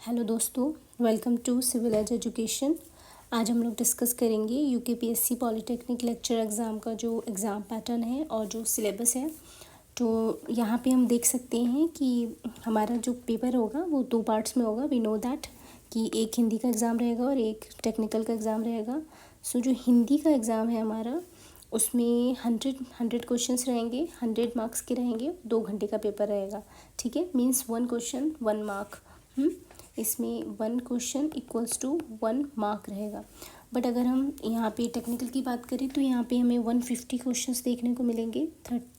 Hello दोस्तों, welcome to Civil Edge Education. आज हम लोग डिस्कस करेंगे यूकेपीएससी पॉलिटेक्निक लेक्चर एग्ज़ाम का जो एग्ज़ाम पैटर्न है और जो सिलेबस है। तो यहाँ पे हम देख सकते हैं कि हमारा जो पेपर होगा वो 2 पार्ट्स में होगा। वी नो दैट कि एक हिंदी का एग्ज़ाम रहेगा और एक टेक्निकल का एग्ज़ाम रहेगा। सो जो हिंदी का एग्ज़ाम है हमारा, उसमें 100 क्वेश्चंस रहेंगे, 100 मार्क्स के रहेंगे, 2 घंटे का पेपर रहेगा। ठीक है, मीन्स 1 क्वेश्चन 1 मार्क। इसमें 1 क्वेश्चन इक्वल्स टू 1 मार्क रहेगा। बट अगर हम यहाँ पे टेक्निकल की बात करें तो यहाँ पे हमें 150 क्वेश्चंस देखने को मिलेंगे,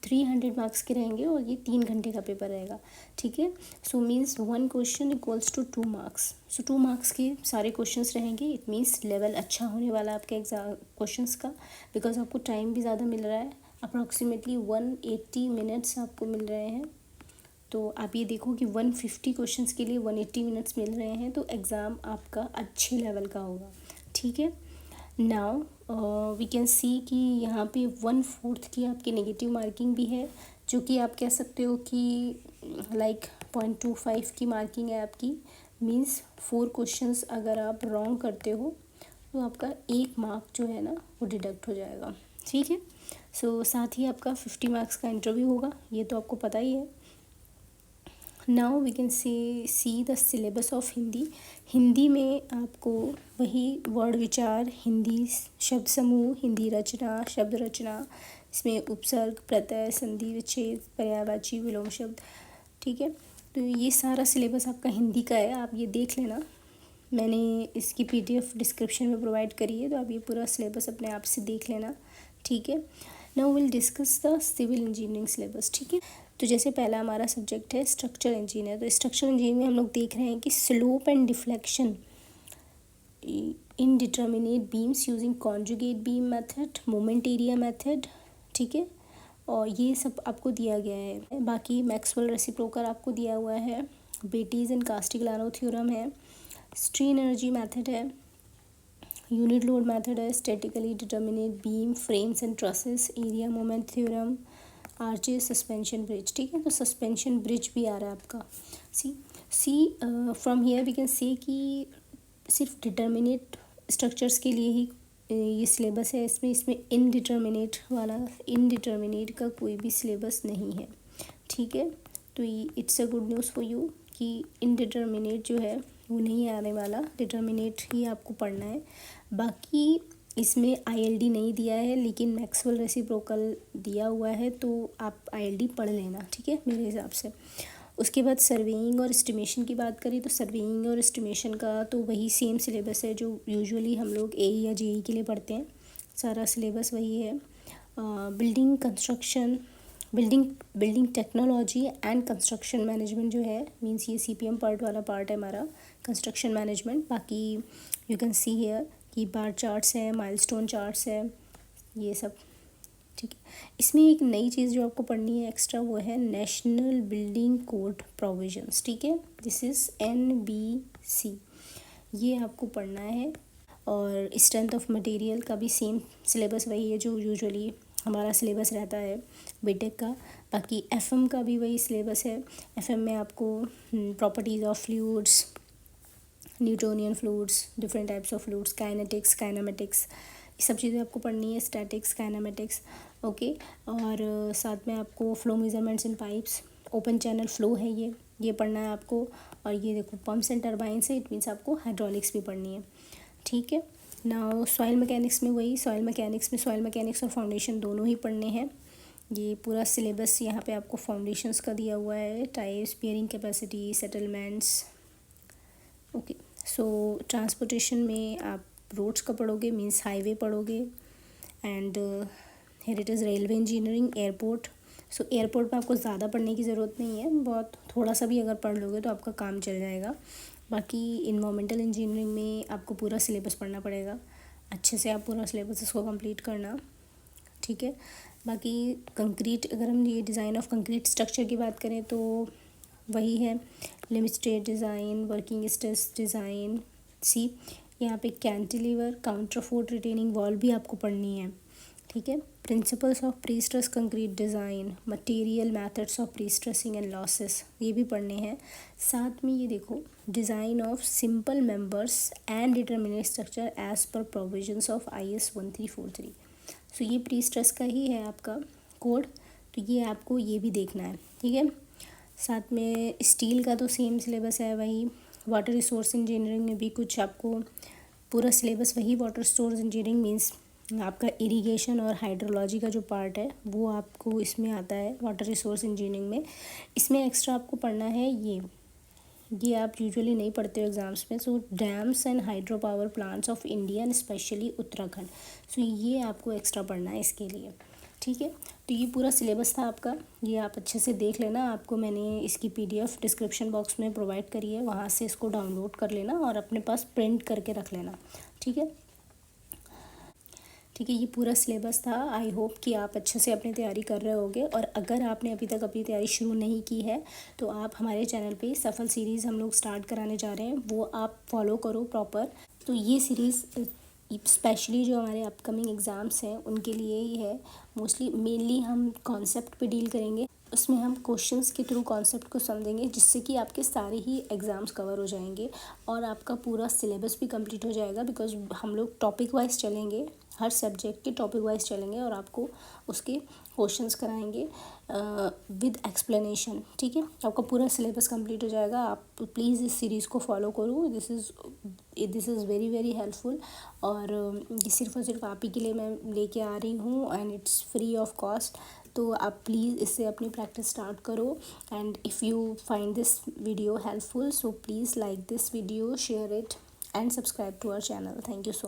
300 मार्क्स के रहेंगे और ये 3 घंटे का पेपर रहेगा। ठीक है, so means 1 question equals to 2 marks. So 2 marks के सारे क्वेश्चंस रहेंगे। इट मीन्स लेवल अच्छा होने वाला है आपके एग्जाम क्वेश्चंस का, बिकॉज आपको टाइम भी ज़्यादा मिल रहा है। अप्रॉक्सीमेटली 180 मिनट्स आपको मिल रहे हैं। तो आप ये देखो कि 150 क्वेश्चंस के लिए 180 मिनट्स मिल रहे हैं, तो एग्ज़ाम आपका अच्छे लेवल का होगा। ठीक है, नाउ वी कैन सी कि यहाँ पे 1/4 की आपकी नेगेटिव मार्किंग भी है, जो कि आप कह सकते हो कि लाइक 0.25 की मार्किंग है आपकी। मीन्स 4 क्वेश्चंस अगर आप रॉन्ग करते हो तो आपका 1 मार्क जो है ना वो डिडक्ट हो जाएगा। ठीक है, सो साथ ही आपका 50 मार्क्स का इंटरव्यू होगा, ये तो आपको पता ही है। Now we can see the syllabus of Hindi. Hindi में आपको वही वर्ड विचार, हिंदी शब्द समूह, हिंदी रचना, शब्द रचना, इसमें उपसर्ग, प्रत्यय, संधि, विच्छेद, पर्यायवाची, विलोम शब्द। ठीक है, तो ये सारा सिलेबस आपका हिंदी का है, आप ये देख लेना। मैंने इसकी PDF डिस्क्रिप्शन में प्रोवाइड करी है, तो आप ये पूरा सिलेबस अपने आप से देख लेना। ठीक है, now will discuss the civil engineering syllabus. ठीक है, तो जैसे पहला हमारा सब्जेक्ट है स्ट्रक्चर इंजीनियर। तो स्ट्रक्चर इंजीनियर में हम लोग देख रहे हैं कि slope and deflection indeterminate beams using conjugate beam method, moment area method. ठीक है, और ये सब आपको दिया गया है। बाकी मैक्सवेल रेसिप्रोकल आपको दिया हुआ है, बेटीज एंड कास्टिग्लियानो थ्योरम है, स्ट्रेन एनर्जी मेथड है, यूनिट लोड मेथड है, statically determinate beam, frames and trusses, area moment theorem, arches, suspension bridge. ठीक है, तो सस्पेंशन ब्रिज भी आ रहा है आपका। See from here we can say कि सिर्फ डिटर्मिनेट स्ट्रक्चर्स के लिए ही ये सिलेबस है। इसमें इनडिटर्मिनेट वाला, इनडिटर्मिनेट का कोई भी सिलेबस नहीं है। ठीक है, तो it's a good news for you कि इनडिटर्मिनेट जो है वो नहीं आने वाला, डिटर्मिनेट ही आपको पढ़ना है। बाकी इसमें ILD नहीं दिया है, लेकिन मैक्सवेल रेसिप्रोकल दिया हुआ है, तो आप ILD पढ़ लेना। ठीक है, मेरे हिसाब से। उसके बाद सर्वेइंग और एस्टिमेशन की बात करें तो सर्वेइंग और एस्टिमेशन का तो वही सेम सिलेबस है जो यूजुअली हम लोग AE या JE के लिए पढ़ते हैं। सारा सिलेबस वही है। Building construction, building technology and construction management जो है, मीन्स ये CPM पार्ट वाला पार्ट है हमारा, कंस्ट्रक्शन मैनेजमेंट। बाकी यू कैन सी हियर कि बार चार्ट्स हैं, माइलस्टोन चार्ट्स है, ये सब। ठीक है, इसमें एक नई चीज़ जो आपको पढ़नी है एक्स्ट्रा, वो है नेशनल बिल्डिंग कोड प्रोविजंस। ठीक है, दिस इज़ NBC, ये आपको पढ़ना है। और स्ट्रेंथ ऑफ मटेरियल का भी सेम सिलेबस वही है जो यूजुअली हमारा सिलेबस रहता है बीटेक का। बाकी FM का भी वही सिलेबस है। FM में आपको properties of fluids, Newtonian fluids, different types of fluids, kinetics, kinematics, ये सब चीज़ें आपको पढ़नी है, स्टैटिक्स, काइनेमेटिक्स। ओके, और साथ में आपको फ्लो मेजरमेंट्स इन पाइप्स, ओपन चैनल फ्लो है ये पढ़ना है आपको। और ये देखो पम्प्स एंड टर्बाइंस है, इट मीन्स आपको हाइड्रोलिक्स भी पढ़नी है। ठीक है, नाउ सॉइल मैकेनिक्स में वही, सॉइल मैकेनिक्स और फाउंडेशन दोनों ही पढ़ने हैं। ये पूरा सिलेबस यहाँ पे आपको फाउंडेशंस का दिया हुआ है, types, bearing capacity, settlements. Okay, so transportation में आप रोड्स का पढ़ोगे, मीन्स हाईवे पढ़ोगे। And here it is railway engineering, airport. So airport में आपको ज़्यादा पढ़ने की ज़रूरत नहीं है, बहुत थोड़ा सा भी अगर पढ़ लोगे तो आपका काम चल जाएगा। बाकी इन्वायरमेंटल इंजीनियरिंग में आपको पूरा सिलेबस पढ़ना पड़ेगा, अच्छे से आप पूरा सिलेबस इसको कंप्लीट करना। ठीक है, बाकी कंक्रीट, अगर हम ये डिज़ाइन ऑफ कंक्रीट स्ट्रक्चर की बात करें तो वही है, limit state design, working stress design. See यहाँ पे cantilever, counter fort retaining wall भी आपको पढ़नी है। ठीक है। Principles of pre stress concrete design, material methods of pre stressing and losses, ये भी पढ़ने हैं। साथ में ये देखो, design of simple members and determinate structure as per provisions of IS 1343। So ये प्री स्ट्रेस का ही है आपका कोड, तो ये आपको ये भी देखना है, ठीक है। साथ में स्टील का तो सेम सिलेबस है वही। वाटर रिसोर्स इंजीनियरिंग में भी कुछ आपको पूरा सिलेबस वही, वाटर रिसोर्स इंजीनियरिंग मीन्स आपका इरिगेशन और हाइड्रोलॉजी का जो पार्ट है वो आपको इसमें आता है वाटर रिसोर्स इंजीनियरिंग में। इसमें एक्स्ट्रा आपको पढ़ना है ये आप यूजुअली नहीं पढ़ते हो एग्ज़ाम्स में। So dams and hydro power plants of India and specially Uttarakhand, so ये आपको एक्स्ट्रा पढ़ना है इसके लिए, ठीक है। तो ये पूरा सिलेबस था आपका, ये आप अच्छे से देख लेना। आपको मैंने इसकी PDF डिस्क्रिप्शन बॉक्स में प्रोवाइड करी है, वहाँ से इसको डाउनलोड कर लेना और अपने पास प्रिंट करके रख लेना, ठीक है। ठीक है, ये पूरा सिलेबस था। आई होप कि आप अच्छे से अपनी तैयारी कर रहे होगे, और अगर आपने अभी तक अपनी तैयारी शुरू नहीं की है तो आप हमारे चैनल पे सफल सीरीज़ हम लोग स्टार्ट कराने जा रहे हैं, वो आप फॉलो करो प्रॉपर। तो ये सीरीज़ स्पेशली जो हमारे अपकमिंग एग्ज़ाम्स हैं उनके लिए ही है। मोस्टली मेनली हम कॉन्सेप्ट पे डील करेंगे, उसमें हम क्वेश्चंस के थ्रू कॉन्सेप्ट को समझेंगे, जिससे कि आपके सारे ही एग्ज़ाम्स कवर हो जाएंगे और आपका पूरा सिलेबस भी कंप्लीट हो जाएगा। बिकॉज हम लोग टॉपिक वाइज चलेंगे, हर सब्जेक्ट के टॉपिक वाइज चलेंगे और आपको उसके क्वेश्चंस कराएंगे विद एक्सप्लेनेशन, ठीक है। आपका पूरा सिलेबस कंप्लीट हो जाएगा। आप प्लीज़ इस सीरीज़ को फॉलो करो, this is very very helpful. और ये सिर्फ और सिर्फ आप ही के लिए मैं लेके आ रही हूँ, and it's free of cost. तो आप प्लीज़ इससे अपनी प्रैक्टिस स्टार्ट करो। And if you find this video helpful, so please like this video, share it and subscribe to our channel. Thank you so